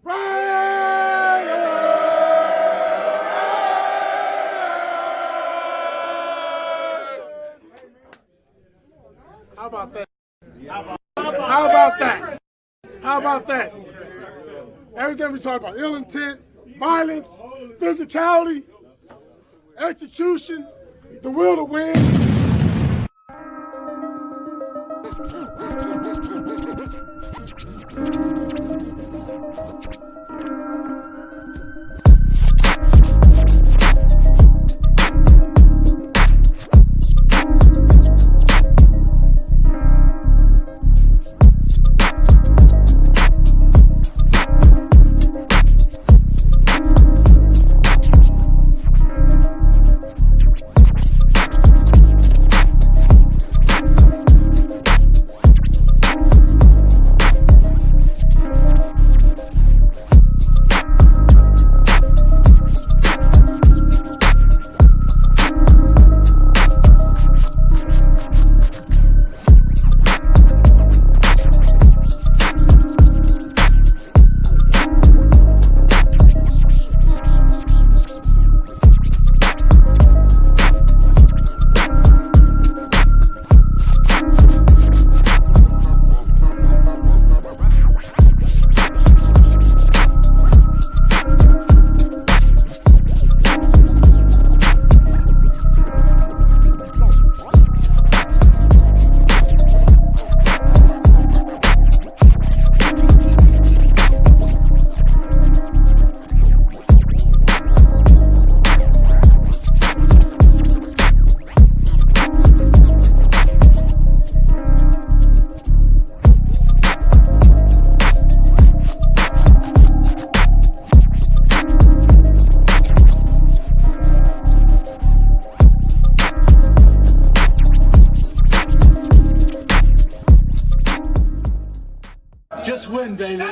How about that? How about that? How about that? Everything we talk about, ill intent, violence, physicality, execution, the will to win. Just win, baby.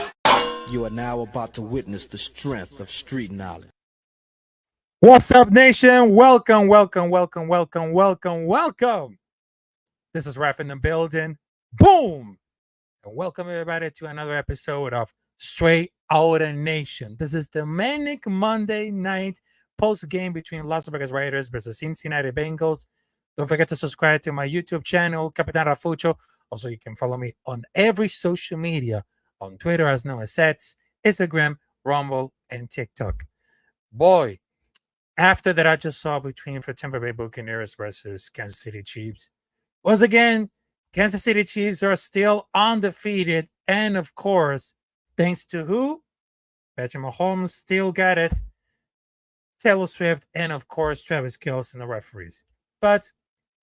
You are now about to witness the strength of street knowledge. What's up, nation? Welcome. This is Ralf in the building. Boom! And welcome everybody to another episode of Straight Outta Nation. This is the Manic Monday night post game between Las Vegas Raiders versus Cincinnati Bengals. Don't forget to subscribe to my YouTube channel, Capitán Rafucho. Also, you can follow me on every social media, on Twitter as known as Sets, Instagram, Rumble, and TikTok. Boy, after that I just saw between for Tampa Bay Buccaneers versus Kansas City Chiefs. Once again, Kansas City Chiefs are still undefeated. And of course, thanks to who? Patrick Mahomes still got it. Taylor Swift, and of course, Travis Kelce and the referees. But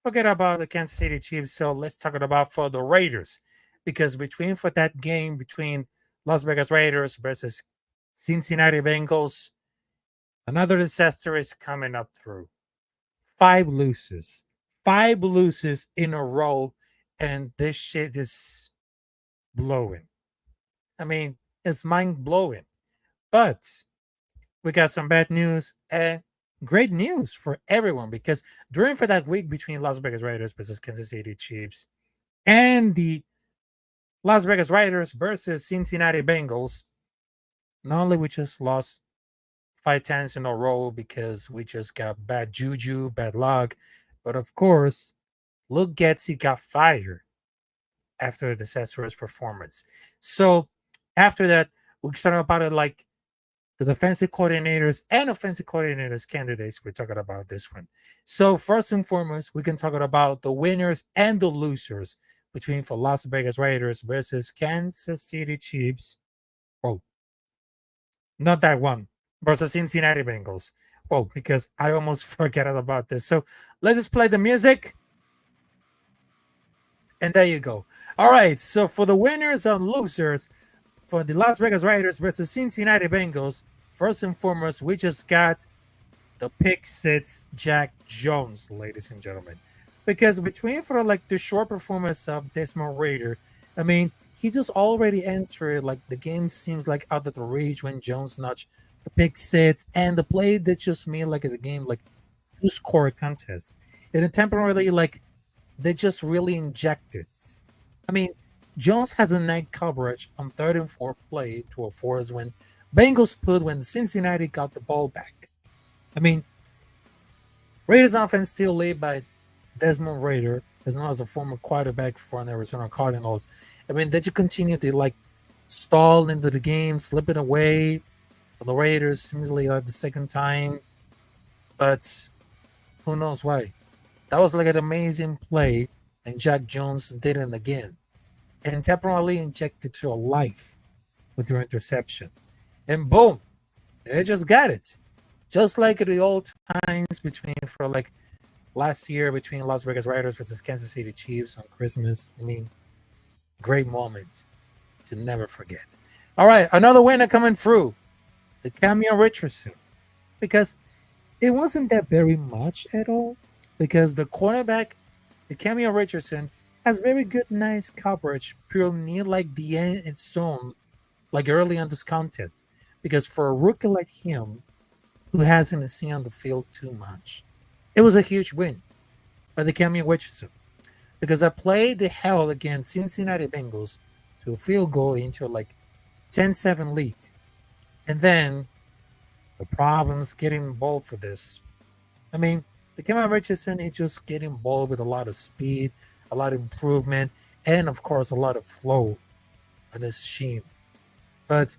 forget about the Kansas City Chiefs. So let's talk about for the Raiders. Because for that game between Las Vegas Raiders versus Cincinnati Bengals, another disaster is coming up through. 5 losses. 5 losses in a row. And this shit is blowing. I mean, it's mind-blowing. But we got some bad news and great news for everyone, because during for that week between Las Vegas Raiders versus Kansas City Chiefs and the Las Vegas Raiders versus Cincinnati Bengals, not only we just lost 5 times in a row because we just got bad juju, bad luck, but of course, Luke Getsy got fired after a disastrous performance. So after that, we started about it like the defensive coordinators and offensive coordinators candidates. We're talking about this one. So first and foremost, we can talk about the winners and the losers between for Las Vegas Raiders versus Kansas City Chiefs. Well, not that one. Versus Cincinnati Bengals. Well, because I almost forgot about this. So let's just play the music. And there you go. All right. So for the winners and losers, for the Las Vegas Raiders versus Cincinnati Bengals, first and foremost, we just got the pick six Jack Jones, ladies and gentlemen. Because between for like the short performance of Desmond Raider, I mean, he just already entered, like the game seems like out of the reach when Jones notched the pick six, and the play that just made like the game like 2-score contest. And temporarily, like they just really injected. I mean, Jones has a night coverage on 3rd and 4 play to a force when Bengals put when Cincinnati got the ball back. I mean, Raiders offense still led by Desmond Raider, as well as a former quarterback for the Arizona Cardinals. I mean, they just continue to like stall into the game, slipping away for the Raiders, seemingly like the second time. But who knows why? That was like an amazing play, and Jack Jones did it again and temporarily injected to a life with their interception. And boom, they just got it. Just like the old times between for like last year between Las Vegas Raiders versus Kansas City Chiefs on Christmas. I mean, great moment to never forget. All right, another winner coming through, the Cameo Richardson, because it wasn't that very much at all, because the cornerback, the Cameo Richardson, has very good, nice coverage, purely near like the end zone, like early on this contest. Because for a rookie like him, who hasn't seen on the field too much, it was a huge win by the Cameo Richardson. Because I played the hell against Cincinnati Bengals to a field goal into like 10-7 lead. And then the problems getting involved for this. I mean, the Cameo Richardson is just getting involved with a lot of speed, a lot of improvement, and of course a lot of flow on his scheme. But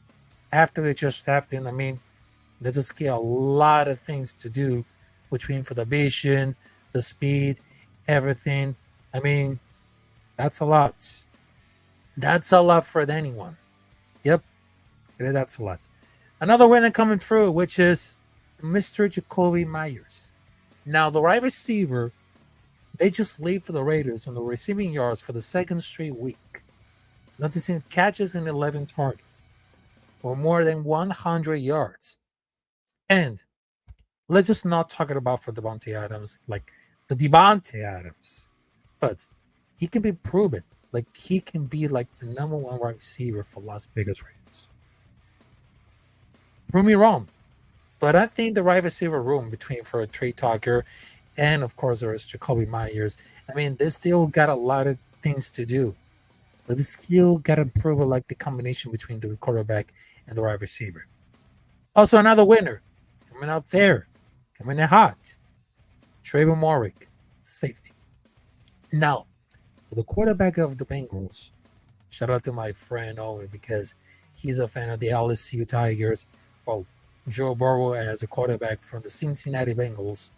after it just happened, I mean, they just get a lot of things to do between for the vision, the speed, everything. I mean, that's a lot. That's a lot for anyone. Yep, that's a lot. Another winner coming through, which is Mr. Jacoby Myers. Now, the wide receiver, they just lead for the Raiders on the receiving yards for the second straight week, noticing catches and 11 targets for more than 100 yards. And let's just not talk about for Devontae Adams, like the Devontae Adams, but he can be proven, like he can be like the number one wide receiver for Las Vegas Raiders. Prove me wrong, but I think the wide receiver room between for a Trey Tucker and of course there is Jacoby Myers. I mean, they still got a lot of things to do, but they still got to prove like the combination between the quarterback and the wide receiver. Also, another winner coming out there, coming in hot, Trayvon Moehrig, safety. Now, for the quarterback of the Bengals, shout out to my friend Owen because he's a fan of the LSU Tigers. Well, Joe Burrow as a quarterback from the Cincinnati Bengals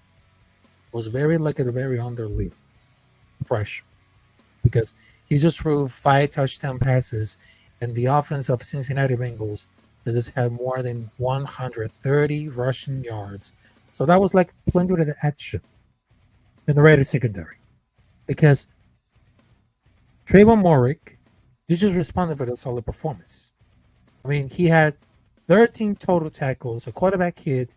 was very like a very underlead pressure because he just threw 5 touchdown passes, and the offense of Cincinnati Bengals they just had more than 130 rushing yards. So that was like plenty of action in the Raiders secondary because Trayvon Moehrig just responded with a solid performance. I mean, he had 13 total tackles, a quarterback hit,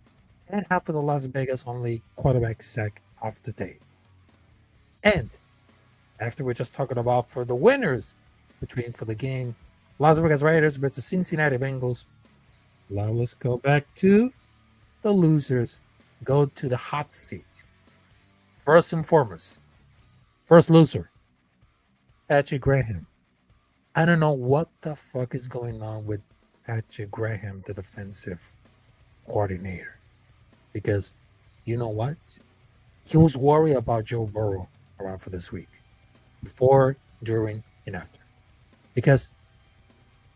and half of the Las Vegas only quarterback sack of the day. And after we're just talking about for the winners between for the game, Las Vegas Raiders versus Cincinnati Bengals. Now let's go back to the losers. Go to the hot seat. First and foremost, first loser, Patrick Graham. I don't know what the fuck is going on with Patrick Graham, the defensive coordinator. Because you know what? He was worried about Joe Burrow around for this week. Before, during, and after. Because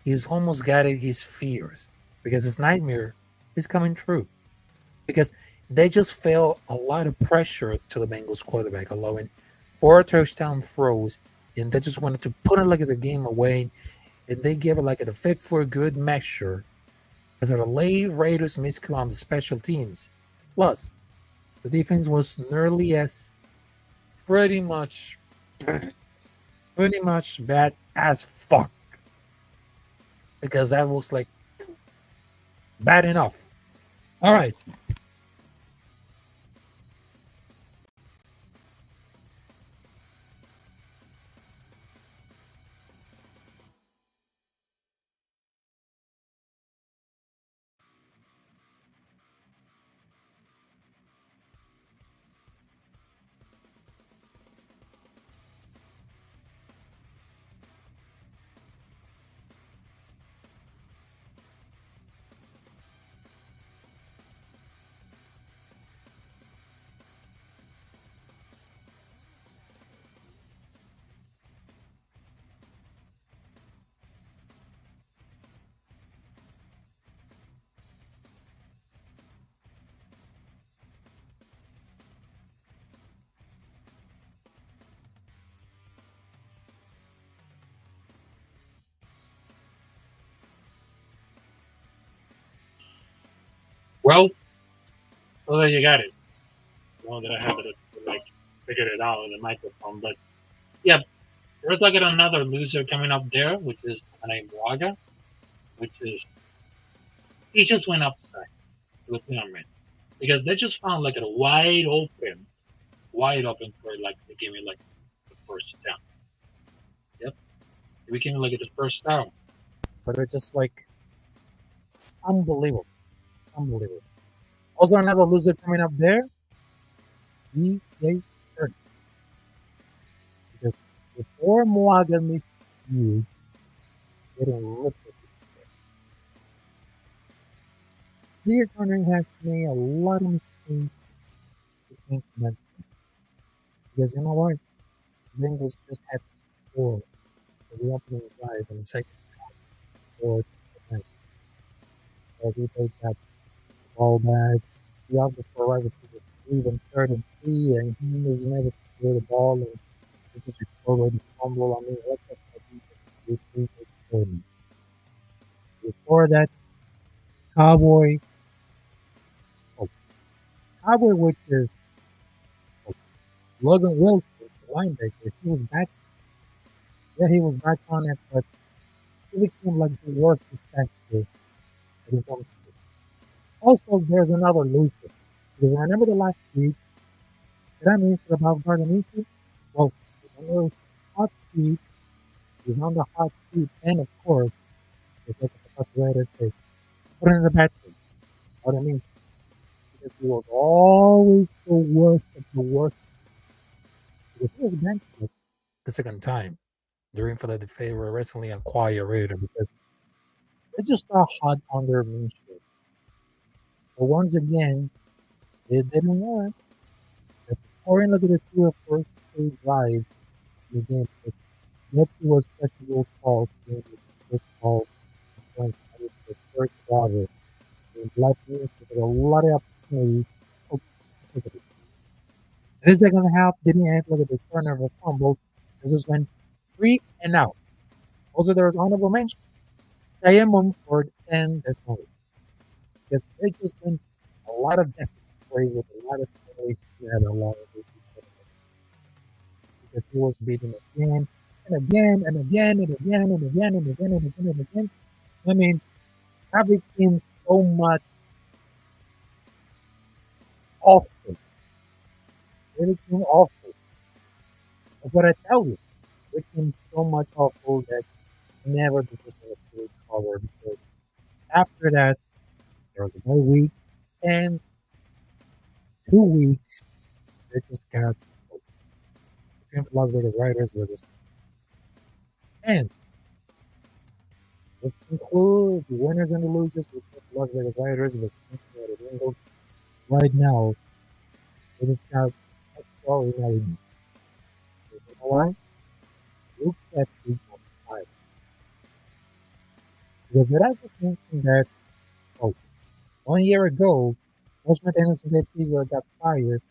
he's almost got his fears. Because his nightmare is coming true. Because they just felt a lot of pressure to the Bengals quarterback, allowing 4 touchdown throws, and they just wanted to put it like the game away, and they gave it like a fit for a good measure as the late Raiders miscue on the special teams. Plus, the defense was nearly as pretty much bad as fuck. Because that was like bad enough. All right. Well, so there you got it. Well, that I have it like figured it out with the microphone, but yeah, there's like another loser coming up there, which is named Waga, which is he just went upside to the pyramid because they just found like a wide open for like they gave me like the first down. Yep, it became like the first down. But it's just like unbelievable, unbelievable. Also, another loser coming up there, DJ Turner. Because before Moaga missed you, getting ripped at DJ Turner has made a lot of mistakes to think about. Because you know what? Bengals just had to score for the opening drive in the second quarter. He played that ball back. The other four wide receivers even 3rd and 3, and he was never secure the ball and he just recovered the fumble. I mean, what the fuck did he before that, Cowboy, Cowboy, which is Logan Wilson, the linebacker, he was back. Yeah, he was back on it, but he became like the worst disaster when it comes to it. Also, there's another loser. Because remember the last week that I mentioned about Gardner Minshew? Well, on the hot seat, he's on the hot seat, and of course, it's like the first writer says, put in the bad thing. Gardner Minshew. Because he was always the worst of the worst. Because he was benched like the second time during Philadelphia were recently acquired because they just got hot under Minshew. But once again, it didn't work. Scoring look at the two first play drive in the game. Nepsi was questionable calls during the first call against the third quarter. And Black News had a lot of opportunity. In the second half, didn't end with a turnover fumble. This is when 3 and out. Also, there was honorable mention. Diane Mumford and Desmond. Because they just went a lot of distance play with a lot of situations. He had a lot of issues because he was beaten again and again and again and again and again and again and again and again. I mean, that became so much awful. It became awful. That's what I tell you. It became so much awful that never be just going to recover because after that, there was another week and 2 weeks. They just got between Las Vegas Raiders versus and let's conclude the winners and the losers with the Las Vegas Raiders versus the Bengals. Right now, they just got extraordinary. You know why? Look at the five. Because I just mentioned that 1 year ago, Los Angeles FC got fired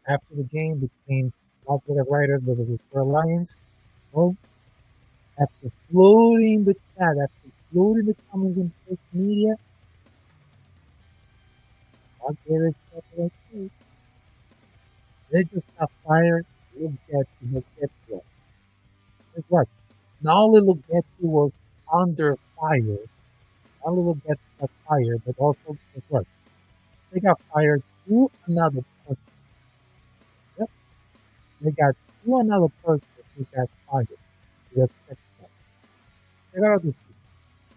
after the game between Las Vegas Raiders versus the Detroit Lions. Well, after flooding the chat, after flooding the comments on social media, they just got fired. Look at what. Guess what? Not only Look was under fire, not only Look got fired, but also guess what? They got fired to another person. Yep. They got to another person who got fired. Because check this out. Check out the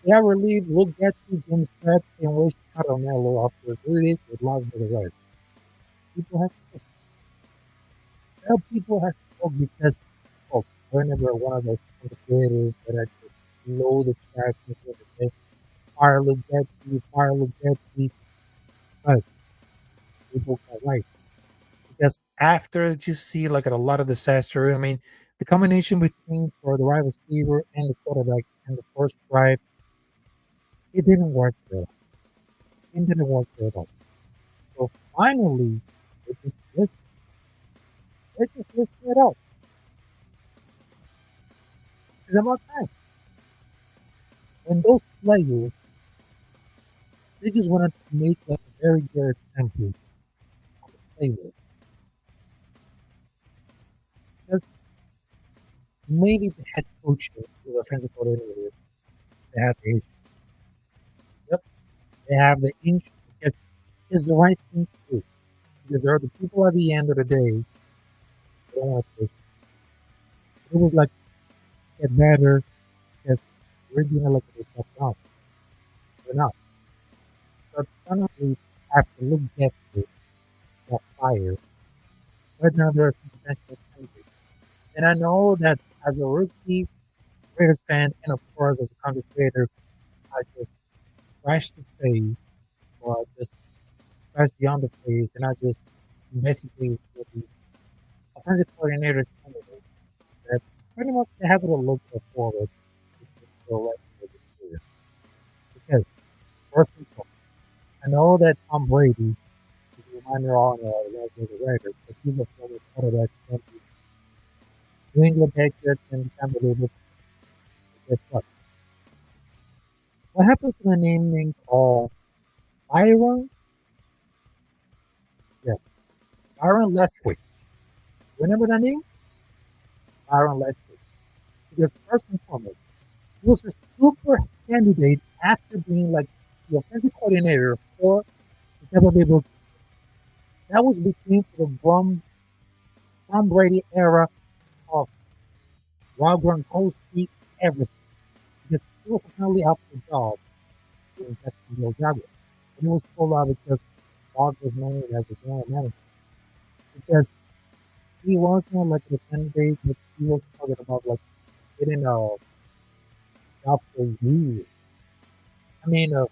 they have relieved Look James Pratt and West Caronello after duties with Las Vegas Raiders. People have to tell people have to talk because whenever one of those creators that I just know the chat and say, fire Look Gatsby, but people can like because after you see like a lot of disaster, I mean the combination between for the wide receiver and the quarterback in the first drive, it didn't work at all. It didn't work at all. So finally, they just listen. They just listen it out. It's about time. When those players They just wanted to make like a very good example on the playlist. Just maybe the head coach or the offensive coordinator, they have the issue. Yep, they have the issue because it's the right thing to do. Because there are the people at the end of the day who don't want to. It was like get better because we're dealing like a tough now. We're not. But suddenly after look desperate, got fired. Right now there are some potential candidates. And I know that as a rookie Raiders fan and of course as a content creator, I just scratch the face or I just scratch beyond the face and I just investigate for the offensive coordinators candidates that pretty much they have to look forward to the rest of the season. Because first and foremost, I know that Tom Brady is a reminder on Las Vegas Raiders, but he's a former quarterback from the New England Patriots and the Tampa Bay Buccaneers. Guess what? What happened to the naming called Byron? Yeah, Byron Leftwich. Remember that name? Byron Leftwich. Because first and foremost, he was a super candidate after being like the offensive coordinator for the Tampa Bay Buccaneers. That was between the Tom Brady era of Rob Gronkowski, everything. Because he was apparently up for the job in Jacksonville Jaguars. And he was pulled out because Bob was named as a general manager. Because he wasn't like a candidate, but he was talking about like getting a job for years. I mean, the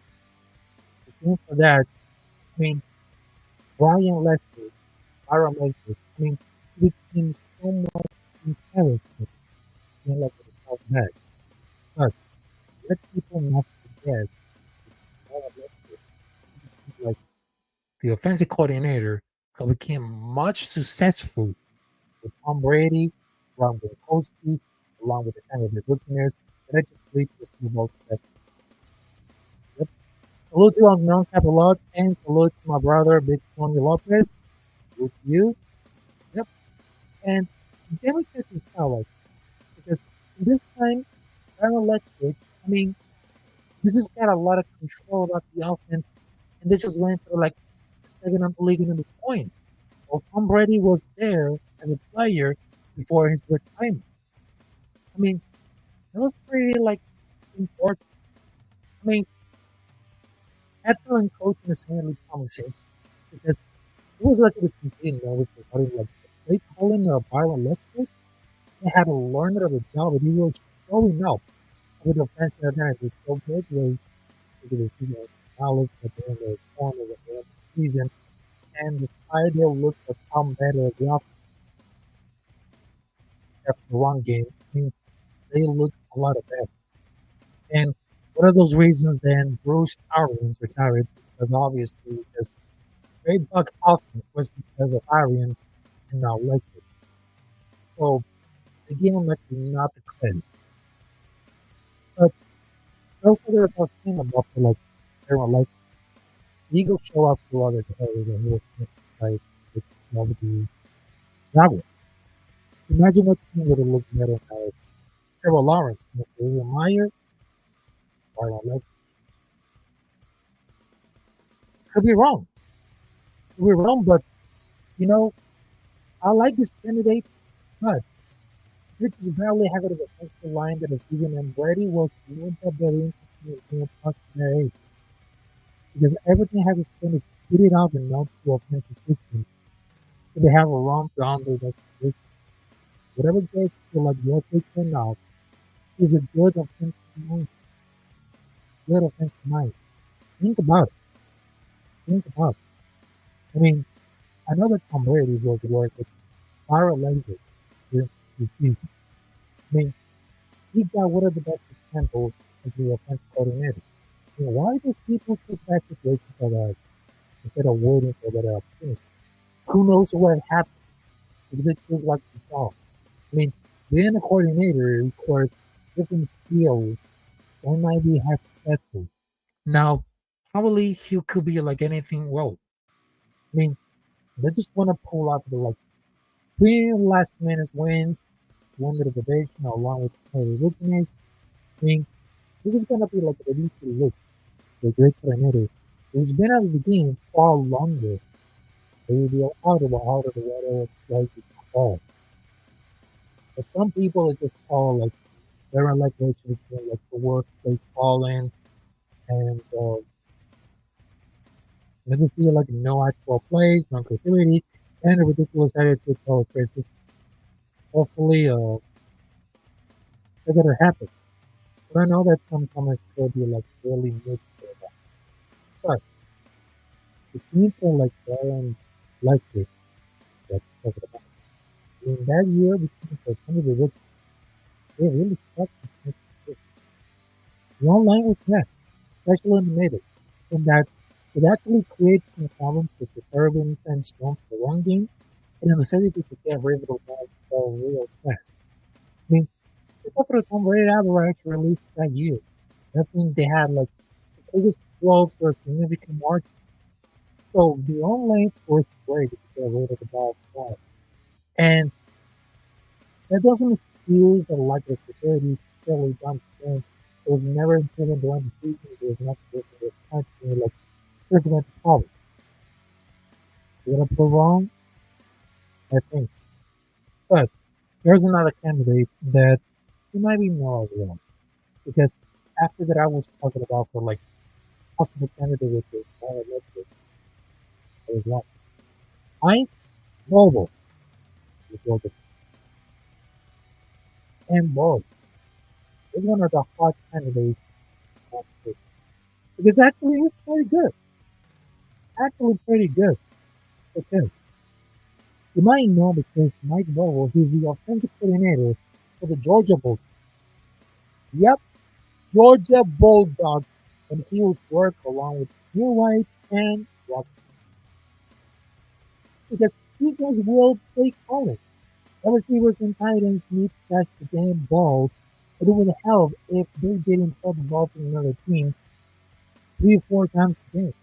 thing for that, I mean, Brian Leftwich, Byron Leftwich, I mean, he became so much interested in like the South Bag. But let people not forget, Byron Leftwich, like the offensive coordinator, who became much successful with Tom Brady, along with Gronkowski, along with the Tampa Bay Buccaneers, and that just leads to Super Bowl success. Yep. Salute to Unknown Capilot and salute to my brother, Big Tony Lopez. Salute to you. Yep. And then we check this out, like, because this time, Aaron Leftwich, I mean, this has got a lot of control about the offense, and they just went for like second on the league in the points. Well, Tom Brady was there as a player before his retirement. I mean, that was pretty like important. I mean, excellent coaching is certainly promising because it was like the campaign that was regarding like they calling Byron Leftwich. They had a learner of the job, and he was showing up with the offensive identity. So midway through the season, Dallas at the end of the corners at the end of the season, and despite their look to come better at the offense after the run game, I mean, they look a lot better. And one of those reasons then Bruce Arians retired because obviously because great buck offense was because of Arians and now Lakers. So they gave him like not the credit. But also there's no thing about the like everyone like the Eagles show up to other areas and he was like with the Jaguars. Imagine what team would have looked better now. Trevor Lawrence, William Myers, or like could be wrong. Could be wrong, but you know, I like this candidate, but Rick is barely having a defensive line that is season and Brady was a little bit better in the because everything has been split it out and not to offensive system. So they have a run beyond their destination. Whatever gets to like your picture now is a good offensive mind. Good offensive mind. Think about it. Think about it. I mean, I know that Tom Brady was working viral language during the season. I mean, he got one of the best examples as the offensive coordinator. I mean, why does people take back situations like that instead of waiting for that opportunity? Who knows what happened? If they took like the job. I mean, being a coordinator requires different skills that might be half successful. Now, Probably he could be like anything. Well, I mean, they just want to pull off the like three last minute wins, win the division along with the rookies. I mean, this is gonna be like an easy look. The great coordinator who's been out of the game far longer. They will be out of the water like it's all. But some people are just call like they're in like race between like the worst play calling and they just feel like no actual plays, no creativity, and a ridiculous attitude towards races. Hopefully, they're gonna happen. But I know that some comments could be like really mixed with that. But the people like Darren like it, like talking about. In that year between September to Rick, they really sucked. The online was bad, especially in the middle, in that it actually creates some problems with the turbines and storms for the run game, and the necessity to get rid of the ball real fast. I mean, the Buffalo Tom Brady average released that year. I think they had like the biggest growth for a significant margin. So the online forced Brady to get rid of the ball fast. And that doesn't excuse the lack of security fairly done spring. It was never improvement during the season. There was nothing different. It was constantly like circling the problem. You're gonna prove wrong, I think. But there's another candidate that you might be know as well. Because after that I was talking about for like possible candidate with the electric, there was one. Mike Mobile with Georgia and both is one of the hot candidates last year. Because actually he's pretty good. Actually pretty good. Because you might know because Mike Bowl, he's the offensive coordinator for the Georgia Bulldogs. Yep, Georgia Bulldogs. And he was work along with Neil White and Rock. Because he does well play calling. The receivers and tight ends need to catch the damn ball. But it would help if they didn't throw the ball to another team 3 or 4 times a game.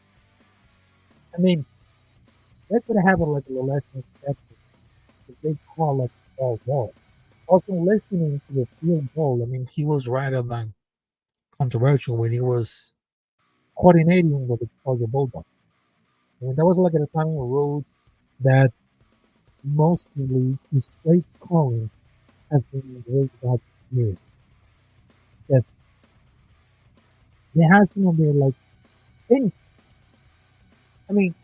I mean, they could have like a less interceptions if they call like all ball. Also, listening to the field goal, I mean, he was right on that controversial when he was coordinating with the Georgia Bulldogs. I mean, that was like at a time of roads that mostly his play calling has been very bad here. Yes, there has to be like, any, I mean,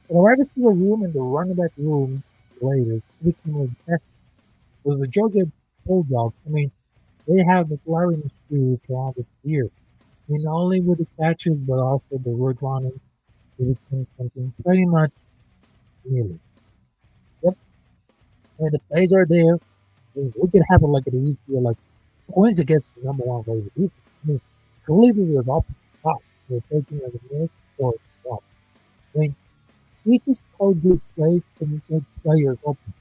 the wide receiver room and the running back room, the Raiders, became obsessed with the Georgia Bulldogs. I mean, they have the glaring issue throughout this year. I mean, not only with the catches, but also the road running. It became something pretty much nearly. Yep. I mean, the plays are there. I mean, we could have it like an easier, like points against the number one rated defense. I mean, completely is off the shot. They're taking as a miss or what. I mean, we just call good plays to make players open.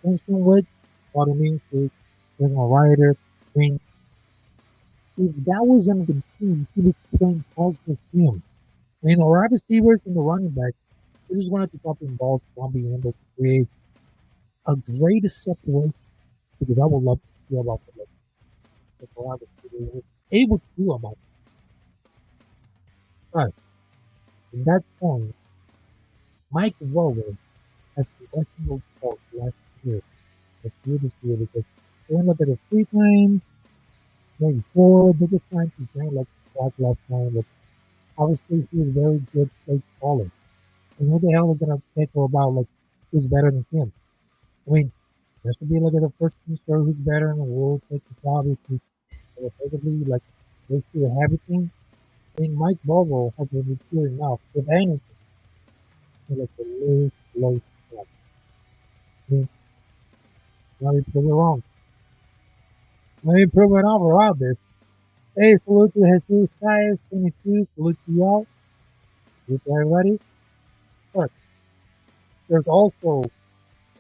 Winston Wood, what it means to Desmond Ryder. I mean, if that was on the team, he would be playing calls for him. I mean, the wide receivers and the running backs, they just wanted to drop in balls while being able to create a greater separation because I would love to see about the wide receiver were able to do about it. But in that point, Mike Rowe has questionable calls last year, the previous year, because they went up at it 3 times, maybe 4. They just trying to bring like the clock last time, but obviously he was very good play caller. And who the hell are gonna tackle about like who's better than him? I mean, there should be like the first story who's better in the world, take the job if he effectively like basically everything. I think Mike Bobo has been mature enough, if anything, to like a little slow step. I mean, let me prove it wrong. Let me prove it all this. Hey, salute to Jesus Size 22, salute to y'all, salute to everybody. But there's also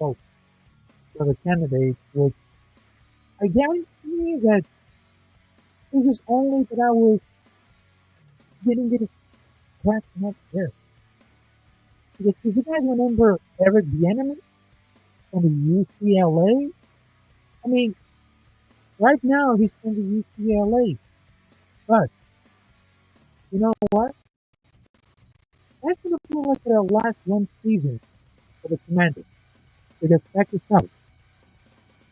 oh, another candidate which I guarantee that this is only that I was getting it perhaps not there. Because you guys remember Eric Bieniemy from the UCLA? I mean, right now he's from the UCLA, but you know what? That's going to feel like their last one season for the Commanders. Because check this out.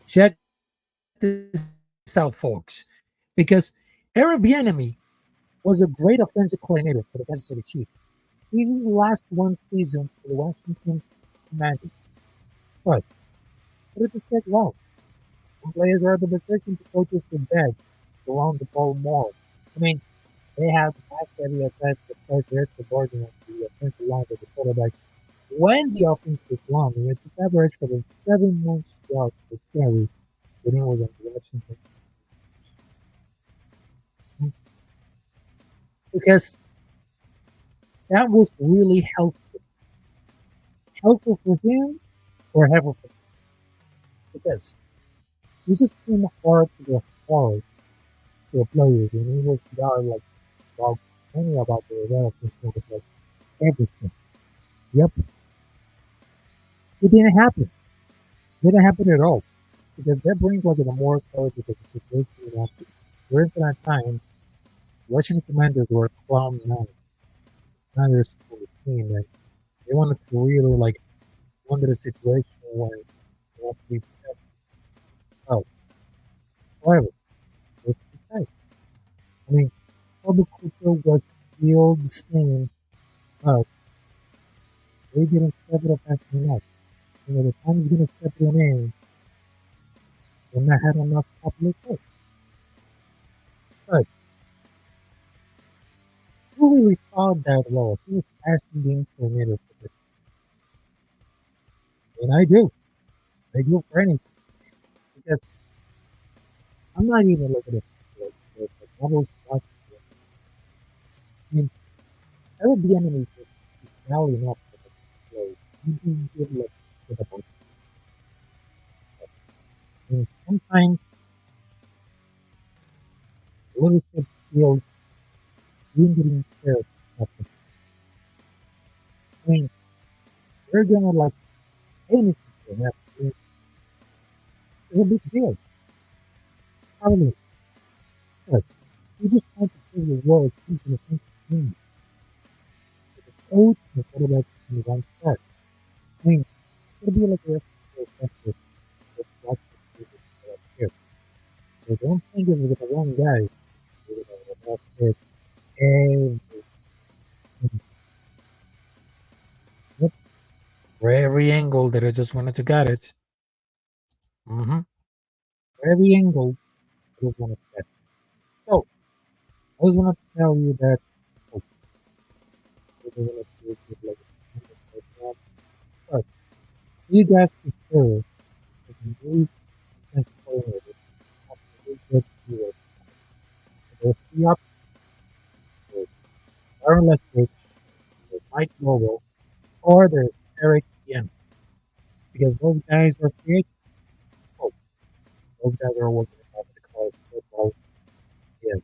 Check this out, folks. Because Eric Bieniemy Was a great offensive coordinator for the Kansas City Chiefs. He's his last one season for the Washington Commanders. But what did this get wrong? When players are at the position, the coaches to beg to run the ball more. I mean, they have the pass heavy attack that plays the extra burden on the offensive line of the quarterback. When the offense is wrong, and it's average for the 7 months yards per carry when he was on the Washington. Because that was really helpful. Helpful for him or helpful for him. Because this just came hard to the hard to the players, and he was the guy like about many about the development like everything. Yep. It didn't happen. It didn't happen at all. Because that brings like a more clarity to the situation after. During that time, Washington Commanders were clown nine. It's not their school team, and they wanted to really like wonder the situation when it was to be successful. Out. However, what's to say? I mean, public culture was still the same, but they didn't step it up fast enough. The time is gonna step it in, and not had enough popular culture. But who really thought that well? Who was asking the coordinator for this? And I do. I do for anything. Because I'm not even looking at the models. I mean, I would be enemy for now enough for the play. You didn't give like shit about it. I mean, sometimes leadership skills didn't even care to stop this. I mean, they're gonna like anything to happen. I mean, it's a big deal. Probably, but you just trying to prove your work using the things you need. The coach and the quarterback in one start. I mean, it'll be like a rest that watch the people here. So don't think it's with the wrong guy. You're gonna have every Yep. For every angle that I just wanted to get it. Mm-hmm. every angle is one of that. So I just wanted to tell you that oh, this is one of the like but you guys prefer to move as coordinator after you get to it. There's three options. There's Aaron Leftwich, there's Mike Noble, or there's Eric Yen. Because those guys are creative. Oh, those guys are working on the college football. Yes.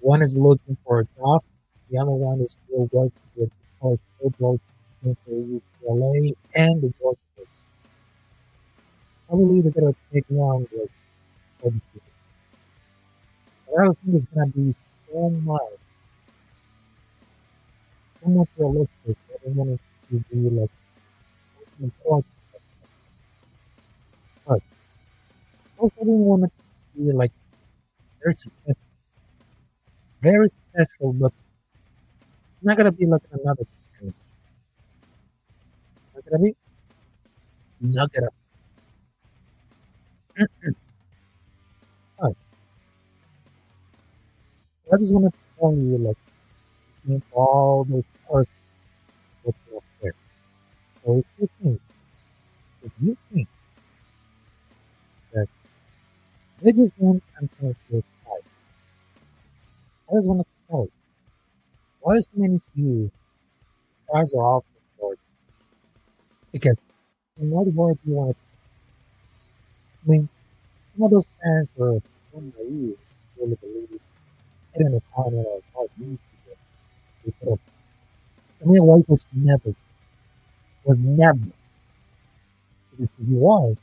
One is looking for a job, the other one is still working with college football for UCLA and the Georgia State. Probably they're gonna take longer for this season. But I don't think it's gonna be so much realistic. I don't want it to be like something important. But also I don't want it to see like very successful. Very successful, but it's not gonna be like another experience. Not gonna be not gonna but I just wanted to tell you like in all those parts what you there. So if you think that they just want unfair to fight, I just wanted to tell you why so many of you guys are off the charge? Because in what word do you want to I mean some of those fans were so naive really believe it in the comment of how easy they put up. Damian White was never, because if he was,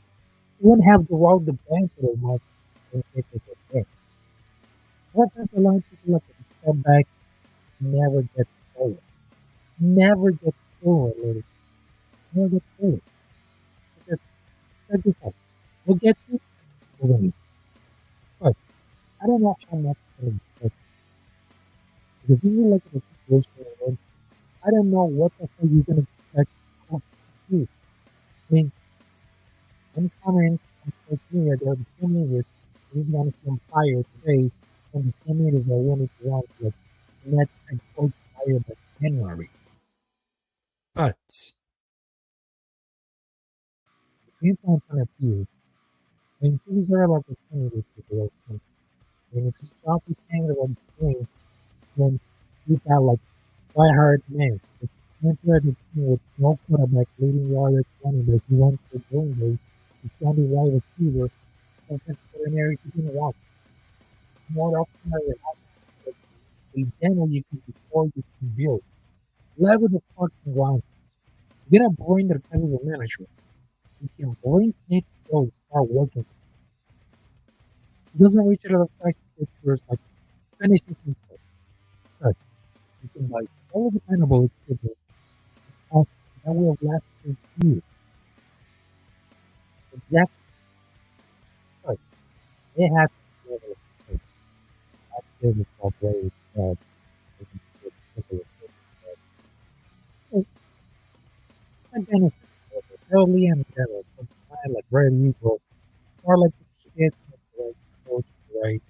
he wouldn't have the road the bank for the most when it was there. Offensive line people like to step back, never get forward. Never get forward, ladies. Never get forward. Because check this out. We'll get to doesn't mean. But I don't know how much I can expect. Because this is like a situation where I don't know what the hell you're gonna expect coach to do. I mean, some comments on social media, they're the same niggas. This is one from fire today, and the same niggas that wanted to want like the next head coach fired by January. But between Fontana and Pierce, I mean, this is our opportunity to build something. I mean, if his job is hanging about his dream, then he got like die-hard man. If he entered the team with no quarterback leading the other 20, but he went to Green Bay, he's the only wide receiver, offensive coordinator he didn't want. More often than not, a demo you can before you can build. Level the fucking ground. You're gonna bring the type of a manager. You can bring Snake to go start working. He doesn't reach out of the fashion pictures like finishing people. But you can buy solid dependable equipment cost that will last for years. Exactly right. They have to be able to after this operate and then it's early and then like where do you go? Or like the kids with the right coach, the right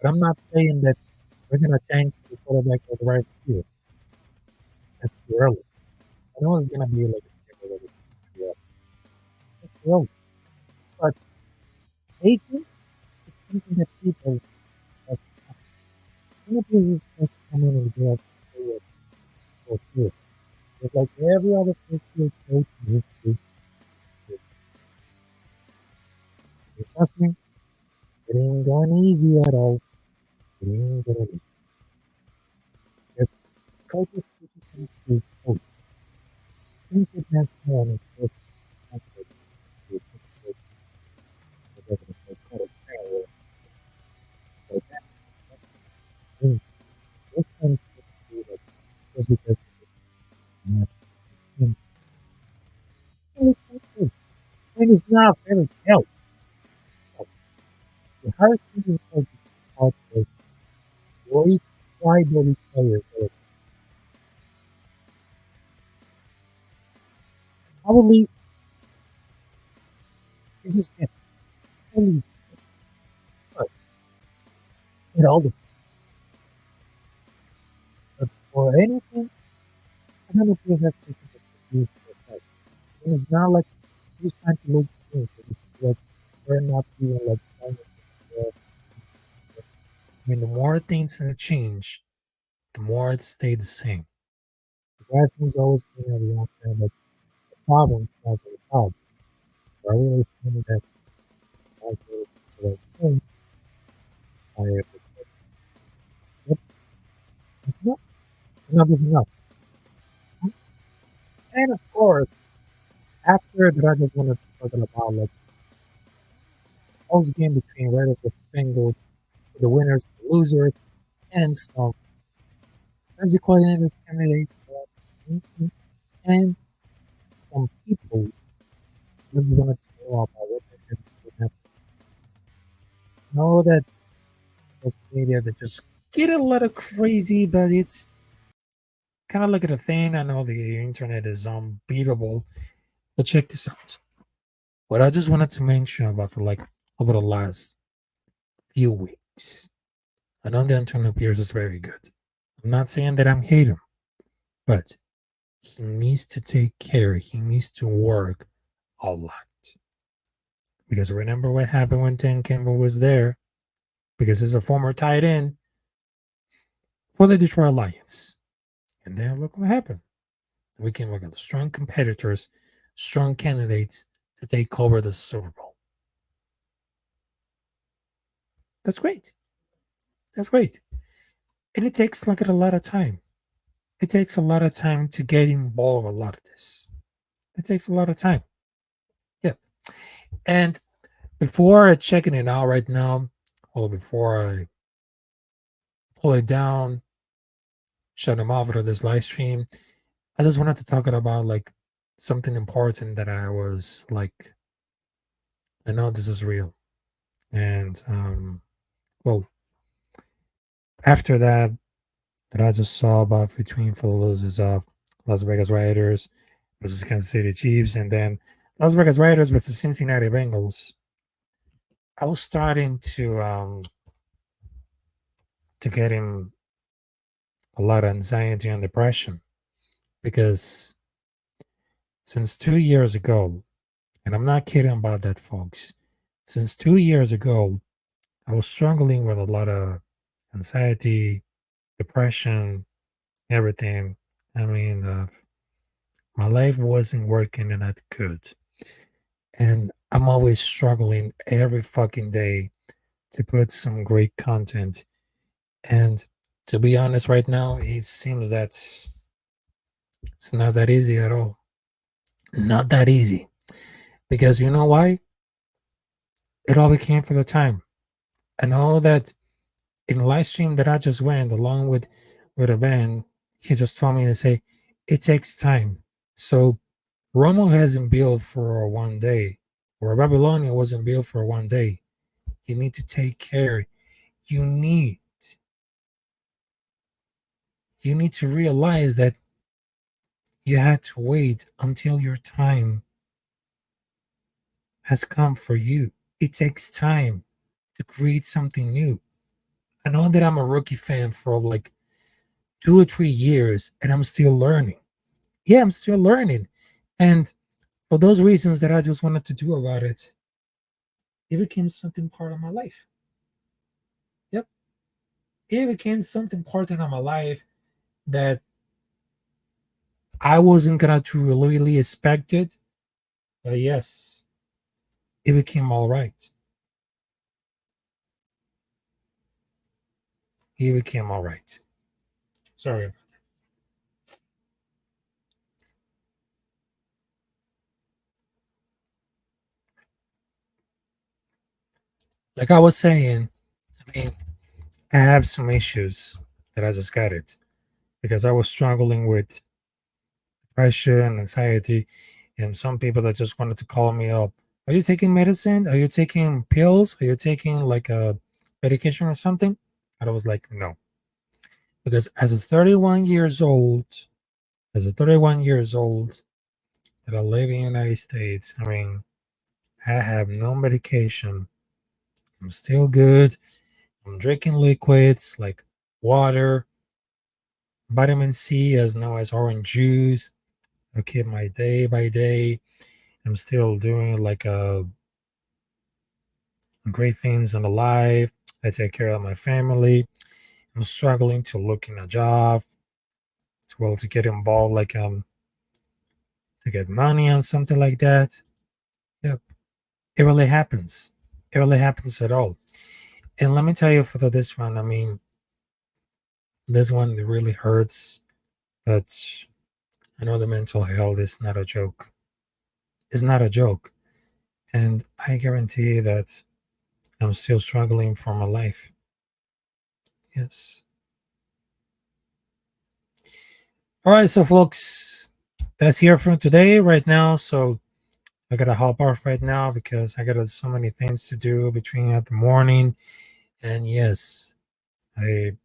but I'm not saying that we're gonna tank the quarterback with the right receiver. That's too early. I know it's gonna be like a too early. That's too early. But agents, it's something that people must have. Many people just come in and get first year. Just like every other first year coach in history. Trust me, it ain't going easy at all. It ain't gonna be. Because coaches can actually coach. Think it has more than first contact with the first, whatever the psychotic power. But that, I mean, this one seems to be like just because it's not really and it's not very help. The hard season coaches taught us great crybaby players that probably this is totally but it all depends. But for anything, I don't know if players have to take the use for fight. And it's not like he's trying to lose the game. It's like we're not even like trying to I mean the more things change, the more it stayed the same. The Redskins always been at the outside, but the problems was at the top. I really think that I was the right thing. I yep, enough. Enough is enough. And of course, after that, I just wanted to talk about like post game between Raiders and Bengals, the winners, the losers, and some fancy coordinators, candidates, and some people just wanted to know about what the heck's going to happen. Know that social media that just get a little crazy, but it's kind of like a thing. I know the internet is unbeatable, but check this out. What I just wanted to mention about for like over the last few weeks. I know that Antonio Pierce is very good. I'm not saying that I'm hate him, but he needs to take care. He needs to work a lot. Because remember what happened when Dan Campbell was there? Because he's a former tight end for the Detroit Lions. And then look what happened. We came with the strong competitors, strong candidates to take over the Super Bowl. That's great. That's great. And it takes like a lot of time. it takes a lot of time to get involved with a lot of this. It takes a lot of time. Yep. And before checking it out right now, well, before I pull it down, shut them off of this live stream, I just wanted to talk about like something important that I was like, I know this is real. And well, after that I just saw about between for the losers of Las Vegas Raiders versus Kansas City Chiefs, and then Las Vegas Raiders versus Cincinnati Bengals, I was starting to get in a lot of anxiety and depression because since 2 years ago, and I'm not kidding about that, folks, since 2 years ago, I was struggling with a lot of anxiety, depression, everything. I mean, my life wasn't working and I could. And I'm always struggling every fucking day to put some great content. And to be honest, right now, it seems that it's not that easy at all. Not that easy. Because you know why? It all became for the time. I know that in the live stream that I just went along with a band, he just told me to say, it takes time. So Rome hasn't built for one day, or Babylonia wasn't built for one day. You need to take care. You need to realize that you had to wait until your time has come for you. It takes time to create something new. I know that I'm a rookie fan for like 2 or 3 years and I'm still learning. Yeah, I'm still learning. And for those reasons that I just wanted to do about it, it became something part of my life. Yep. It became something part of my life that I wasn't gonna really expect it. But yes, it became all right. It became all right. Sorry. Like I was saying, I mean, I have some issues that I just got it because I was struggling with depression and anxiety, and some people that just wanted to call me up. Are you taking medicine? Are you taking pills? Are you taking like a medication or something? And I was like, no. Because as a 31 years old, that I live in the United States, I mean, I have no medication. I'm still good. I'm drinking liquids like water, vitamin C, as known as orange juice. I keep my day by day. I'm still doing like great things in the life. I take care of my family. I'm struggling to look in a job, to get involved, like to get money and something like that. Yep, it really happens. It really happens at all. And let me tell you for this one, I mean, this one really hurts, but I know the mental health is not a joke. It's not a joke. And I guarantee that I'm still struggling for my life. Yes. All right, so folks, that's here for today right now. So I gotta hop off right now because I got so many things to do between the morning. And yes, I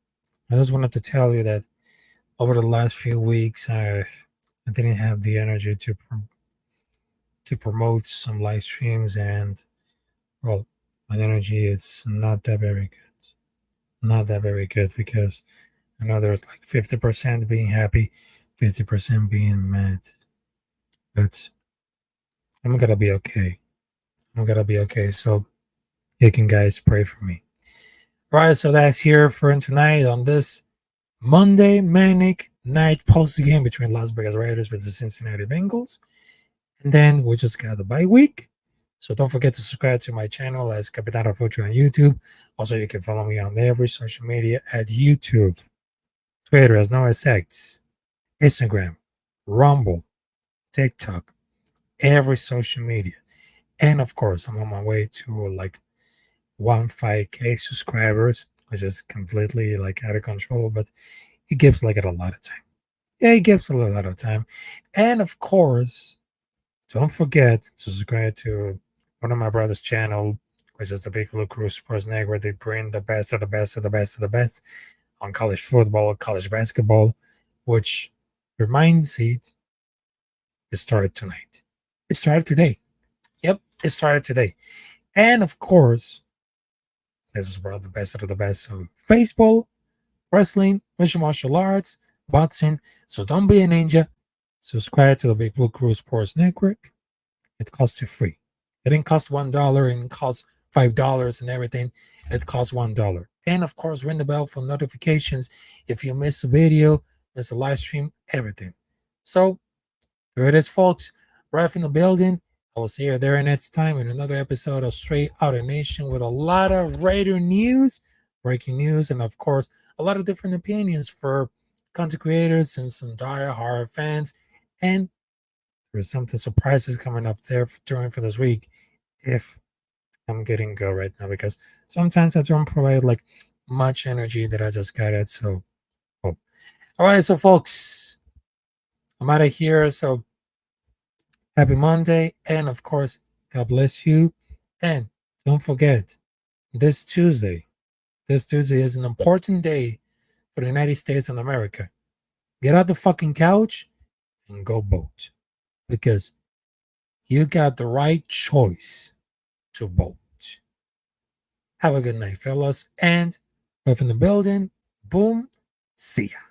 just wanted to tell you that over the last few weeks, I didn't have the energy to promote some live streams, and well, my energy is not that very good. Not that very good because I know there's like 50% being happy, 50% being mad. But I'm gonna be okay. I'm gonna be okay. So you can guys pray for me. All right, so that's here for tonight on this Monday Manic night post game between Las Vegas Raiders versus Cincinnati Bengals. And then we just got the bye week. So don't forget to subscribe to my channel as Capitán Rafucho on YouTube. Also, you can follow me on every social media at YouTube, Twitter as no X, Instagram, Rumble, TikTok, every social media. And of course, I'm on my way to like 1.5K subscribers, which is completely like out of control, but it gives like it a lot of time. Yeah, it gives a lot of time. And of course, don't forget to subscribe to one of my brother's channel, which is the Big Blue Crew Sports Network. They bring the best of the best of the best of the best on college football, college basketball, which reminds it started tonight. It started today. Yep, it started today. And of course, this is about the best of the best. So baseball, wrestling, mixed martial arts, boxing. So don't be a ninja. Subscribe to the Big Blue Crew Sports Network. It costs you free. It didn't cost $1. It didn't cost $5 and everything. It costs $1. And of course, ring the bell for notifications if you miss a video, miss a live stream, everything. So there it is, folks. Ralf in the building. I will see you there next time in another episode of Straight Outta Nation with a lot of Raider news, breaking news, and of course, a lot of different opinions for content creators and some die-hard fans. And there's something surprises coming up there for this week if I'm getting go right now, because sometimes I don't provide like much energy that I just got it. So, cool. All right, so folks, I'm out of here. So happy Monday, and of course, God bless you. And don't forget, this Tuesday is an important day for the United States of America. Get out the fucking couch and go vote, because you got the right choice to vote. Have a good night, fellas, and we're in the building. Boom. See ya.